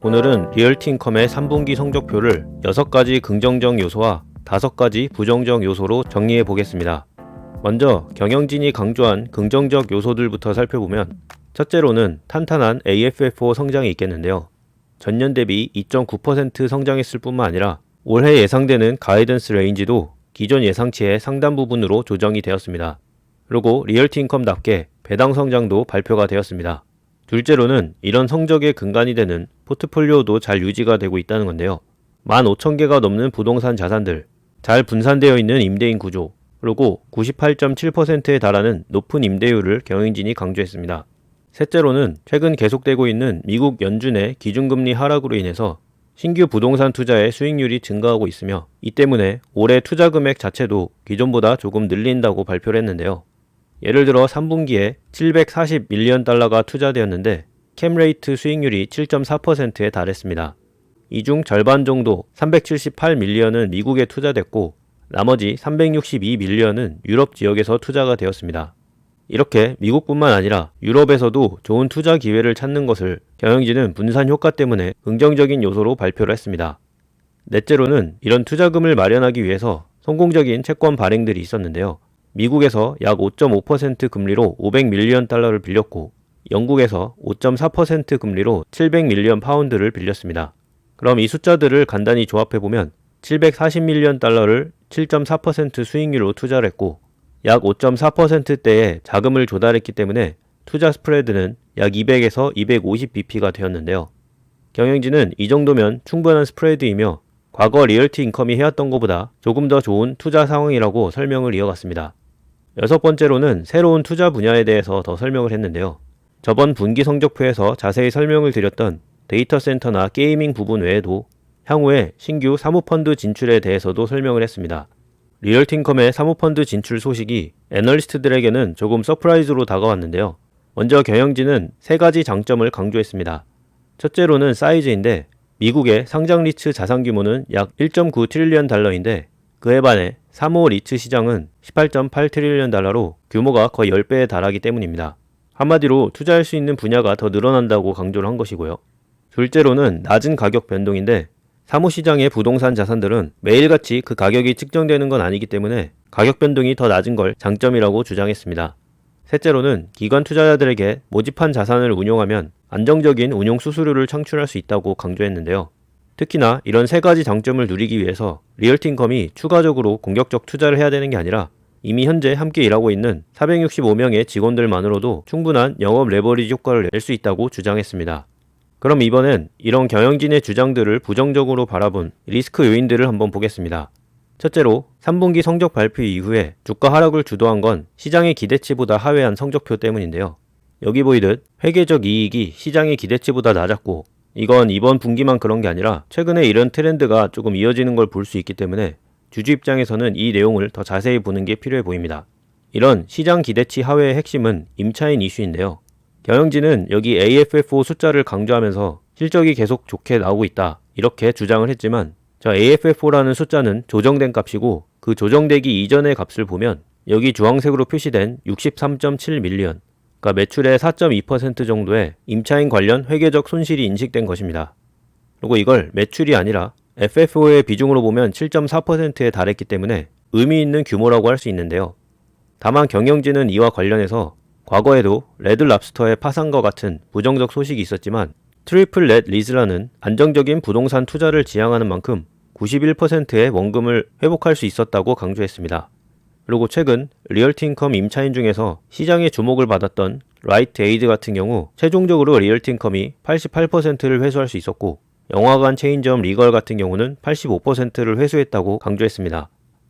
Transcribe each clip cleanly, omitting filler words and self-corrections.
오늘은 리얼티인컴의 3분기 성적표를 6가지 긍정적 요소와 5가지 부정적 요소로 정리해 보겠습니다. 먼저 경영진이 강조한 긍정적 요소들부터 살펴보면 첫째로는 탄탄한 AFFO 성장이 있겠는데요. 전년 대비 2.9% 성장했을 뿐만 아니라 올해 예상되는 가이던스 레인지도 기존 예상치의 상당 부분으로 조정이 되었습니다. 그리고 리얼티인컴답게 배당 성장도 발표가 되었습니다. 둘째로는 이런 성적의 근간이 되는 포트폴리오도 잘 유지가 되고 있다는 건데요. 15,000개가 넘는 부동산 자산들, 잘 분산되어 있는 임대인 구조, 그리고 98.7%에 달하는 높은 임대율을 경영진이 강조했습니다. 셋째로는 최근 계속되고 있는 미국 연준의 기준금리 하락으로 인해서 신규 부동산 투자의 수익률이 증가하고 있으며 이 때문에 올해 투자 금액 자체도 기존보다 조금 늘린다고 발표를 했는데요. 예를 들어 3분기에 740밀리언 달러가 투자되었는데 캠레이트 수익률이 7.4%에 달했습니다. 이 중 절반 정도 378밀리언은 미국에 투자됐고 나머지 362밀리언은 유럽 지역에서 투자가 되었습니다. 이렇게 미국뿐만 아니라 유럽에서도 좋은 투자 기회를 찾는 것을 경영진은 분산 효과 때문에 긍정적인 요소로 발표를 했습니다. 넷째로는 이런 투자금을 마련하기 위해서 성공적인 채권 발행들이 있었는데요. 미국에서 약 5.5% 금리로 500밀리언 달러를 빌렸고 영국에서 5.4% 금리로 700밀리언 파운드를 빌렸습니다. 그럼 이 숫자들을 간단히 조합해보면 740밀리언 달러를 7.4% 수익률로 투자를 했고 약 5.4%대의 자금을 조달했기 때문에 투자 스프레드는 약 200에서 250bp가 되었는데요. 경영진은 이 정도면 충분한 스프레드이며 과거 리얼티 인컴이 해왔던 것보다 조금 더 좋은 투자 상황이라고 설명을 이어갔습니다. 여섯 번째로는 새로운 투자 분야에 대해서 더 설명을 했는데요. 저번 분기 성적표에서 자세히 설명을 드렸던 데이터 센터나 게이밍 부분 외에도 향후에 신규 사모펀드 진출에 대해서도 설명을 했습니다. 리얼티인컴의 사모펀드 진출 소식이 애널리스트들에게는 조금 서프라이즈로 다가왔는데요. 먼저 경영진은 3가지 장점을 강조했습니다. 첫째로는 사이즈인데 미국의 상장 리츠 자산 규모는 약 1.9 트릴리언 달러인데 그에 반해 사모 리츠 시장은 18.8 트릴리언 달러로 규모가 거의 10배에 달하기 때문입니다. 한마디로 투자할 수 있는 분야가 더 늘어난다고 강조를 한 것이고요. 둘째로는 낮은 가격 변동인데 사모시장의 부동산 자산들은 매일같이 그 가격이 측정되는 건 아니기 때문에 가격 변동이 더 낮은 걸 장점이라고 주장했습니다. 셋째로는 기관 투자자들에게 모집한 자산을 운용하면 안정적인 운용 수수료를 창출할 수 있다고 강조했는데요. 특히나 이런 3가지 장점을 누리기 위해서 리얼티인컴이 추가적으로 공격적 투자를 해야 되는 게 아니라 이미 현재 함께 일하고 있는 465명의 직원들만으로도 충분한 영업 레버리지 효과를 낼 수 있다고 주장했습니다. 그럼 이번엔 이런 경영진의 주장들을 부정적으로 바라본 리스크 요인들을 한번 보겠습니다. 첫째로 3분기 성적 발표 이후에 주가 하락을 주도한 건 시장의 기대치보다 하회한 성적표 때문인데요. 여기 보이듯 회계적 이익이 시장의 기대치보다 낮았고 이건 이번 분기만 그런 게 아니라 최근에 이런 트렌드가 조금 이어지는 걸 볼 수 있기 때문에 주주 입장에서는 이 내용을 더 자세히 보는 게 필요해 보입니다. 이런 시장 기대치 하회의 핵심은 임차인 이슈인데요. 경영진은 여기 AFFO 숫자를 강조하면서 실적이 계속 좋게 나오고 있다 이렇게 주장을 했지만 저 AFFO라는 숫자는 조정된 값이고 그 조정되기 이전의 값을 보면 여기 주황색으로 표시된 63.7밀리언 그러니까 매출의 4.2% 정도의 임차인 관련 회계적 손실이 인식된 것입니다. 그리고 이걸 매출이 아니라 FFO의 비중으로 보면 7.4%에 달했기 때문에 의미 있는 규모라고 할 수 있는데요. 다만 경영진은 이와 관련해서 과거에도 레드랍스터의 파산과 같은 부정적 소식이 있었지만 트리플 넷 리즈라는 안정적인 부동산 투자를 지향하는 만큼 91%의 원금을 회복할 수 있었다고 강조했습니다. 그리고 최근 리얼티인컴 임차인 중에서 시장의 주목을 받았던 라이트 에이드 같은 경우 최종적으로 리얼티인컴이 88%를 회수할 수 있었고 영화관 체인점 리걸 같은 경우는 85%를 회수했다고 강조했습니다.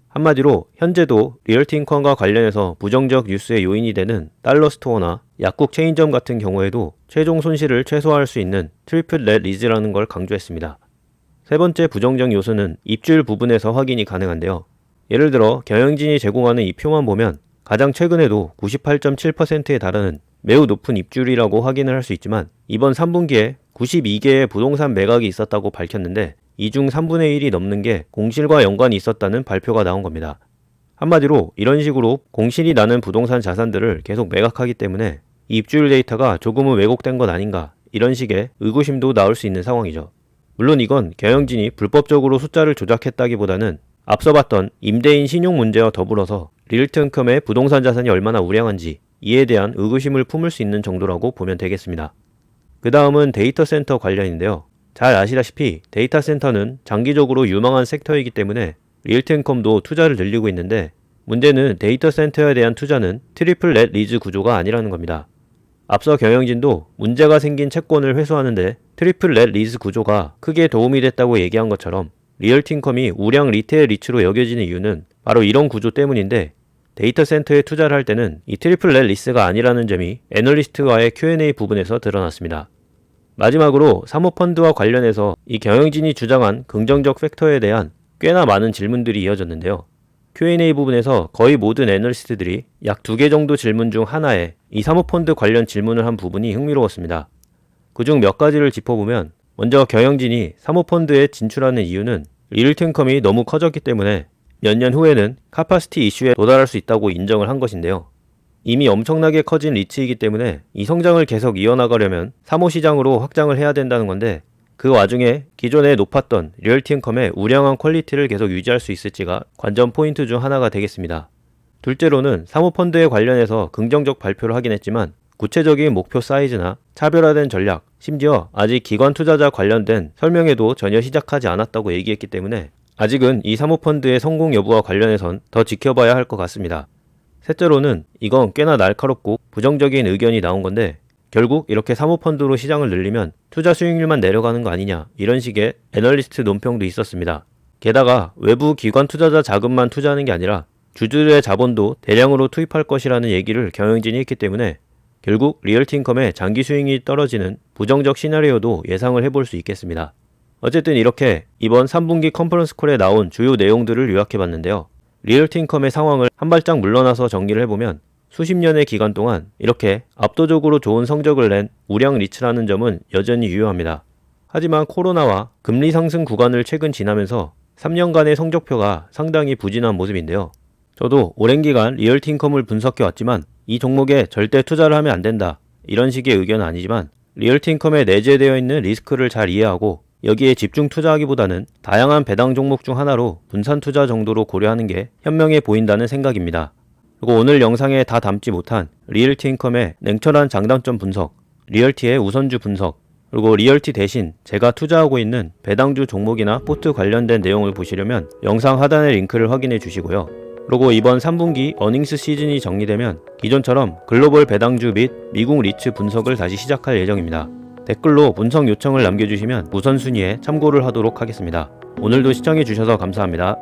한마디로 현재도 리얼티인컴과 관련해서 부정적 뉴스의 요인이 되는 달러스토어나 약국 체인점 같은 경우에도 최종 손실을 최소화할 수 있는 트리플 넷 리즈라는 걸 강조했습니다. 세 번째 부정적 요소는 입주율 부분에서 확인이 가능한데요. 예를 들어 경영진이 제공하는 이 표만 보면 가장 최근에도 98.7%에 달하는 매우 높은 입주율이라고 확인을 할 수 있지만 이번 3분기에 92개의 부동산 매각이 있었다고 밝혔는데 이 중 3분의 1이 넘는 게 공실과 연관이 있었다는 발표가 나온 겁니다. 한마디로 이런 식으로 공실이 나는 부동산 자산들을 계속 매각하기 때문에 이 입주율 데이터가 조금은 왜곡된 것 아닌가 이런 식의 의구심도 나올 수 있는 상황이죠. 물론 이건 경영진이 불법적으로 숫자를 조작했다기보다는 앞서 봤던 임대인 신용 문제와 더불어서 리얼트인컴의 부동산 자산이 얼마나 우량한지 이에 대한 의구심을 품을 수 있는 정도라고 보면 되겠습니다. 그 다음은 데이터 센터 관련인데요. 잘 아시다시피 데이터 센터는 장기적으로 유망한 섹터이기 때문에 리얼트인컴도 투자를 늘리고 있는데 문제는 데이터 센터에 대한 투자는 트리플 넷 리즈 구조가 아니라는 겁니다. 앞서 경영진도 문제가 생긴 채권을 회수하는데 트리플 넷 리즈 구조가 크게 도움이 됐다고 얘기한 것처럼 리얼트인컴이 우량 리테일 리츠로 여겨지는 이유는 바로 이런 구조 때문인데 데이터 센터에 투자를 할 때는 이 트리플 넷 리스가 아니라는 점이 애널리스트와의 Q&A 부분에서 드러났습니다. 마지막으로 사모펀드와 관련해서 이 경영진이 주장한 긍정적 팩터에 대한 꽤나 많은 질문들이 이어졌는데요. Q&A 부분에서 거의 모든 애널리스트들이 약 2개 정도 질문 중 하나에 이 사모펀드 관련 질문을 한 부분이 흥미로웠습니다. 그중 몇 가지를 짚어보면 먼저 경영진이 사모펀드에 진출하는 이유는 리얼트인컴이 너무 커졌기 때문에 몇 년 후에는 카파시티 이슈에 도달할 수 있다고 인정을 한 것인데요. 이미 엄청나게 커진 리츠이기 때문에 이 성장을 계속 이어나가려면 사모시장으로 확장을 해야 된다는 건데 그 와중에 기존에 높았던 리얼트인컴의 우량한 퀄리티를 계속 유지할 수 있을지가 관전 포인트 중 하나가 되겠습니다. 둘째로는 사모펀드에 관련해서 긍정적 발표를 하긴 했지만 구체적인 목표 사이즈나 차별화된 전략, 심지어 아직 기관 투자자 관련된 설명회도 전혀 시작하지 않았다고 얘기했기 때문에 아직은 이 사모펀드의 성공 여부와 관련해선 더 지켜봐야 할 것 같습니다. 셋째로는 이건 꽤나 날카롭고 부정적인 의견이 나온 건데 결국 이렇게 사모펀드로 시장을 늘리면 투자 수익률만 내려가는 거 아니냐 이런 식의 애널리스트 논평도 있었습니다. 게다가 외부 기관 투자자 자금만 투자하는 게 아니라 주주들의 자본도 대량으로 투입할 것이라는 얘기를 경영진이 했기 때문에 결국 리얼트인컴의 장기 수익이 떨어지는 부정적 시나리오도 예상을 해볼 수 있겠습니다. 어쨌든 이렇게 이번 3분기 컨퍼런스 콜에 나온 주요 내용들을 요약해봤는데요. 리얼트인컴의 상황을 한 발짝 물러나서 정리를 해보면 수십 년의 기간 동안 이렇게 압도적으로 좋은 성적을 낸 우량 리츠라는 점은 여전히 유효합니다. 하지만 코로나와 금리 상승 구간을 최근 지나면서 3년간의 성적표가 상당히 부진한 모습인데요. 저도 오랜 기간 리얼트인컴을 분석해왔지만 이 종목에 절대 투자를 하면 안 된다 이런 식의 의견은 아니지만 리얼트인컴에 내재되어 있는 리스크를 잘 이해하고 여기에 집중 투자하기보다는 다양한 배당 종목 중 하나로 분산 투자 정도로 고려하는 게 현명해 보인다는 생각입니다. 그리고 오늘 영상에 다 담지 못한 리얼트인컴의 냉철한 장단점 분석, 리얼티의 우선주 분석, 그리고 리얼티 대신 제가 투자하고 있는 배당주 종목이나 포트 관련된 내용을 보시려면 영상 하단의 링크를 확인해 주시고요. 그리고 이번 3분기 어닝스 시즌이 정리되면 기존처럼 글로벌 배당주 및 미국 리츠 분석을 다시 시작할 예정입니다. 댓글로 분석 요청을 남겨주시면 우선순위에 참고를 하도록 하겠습니다. 오늘도 시청해주셔서 감사합니다.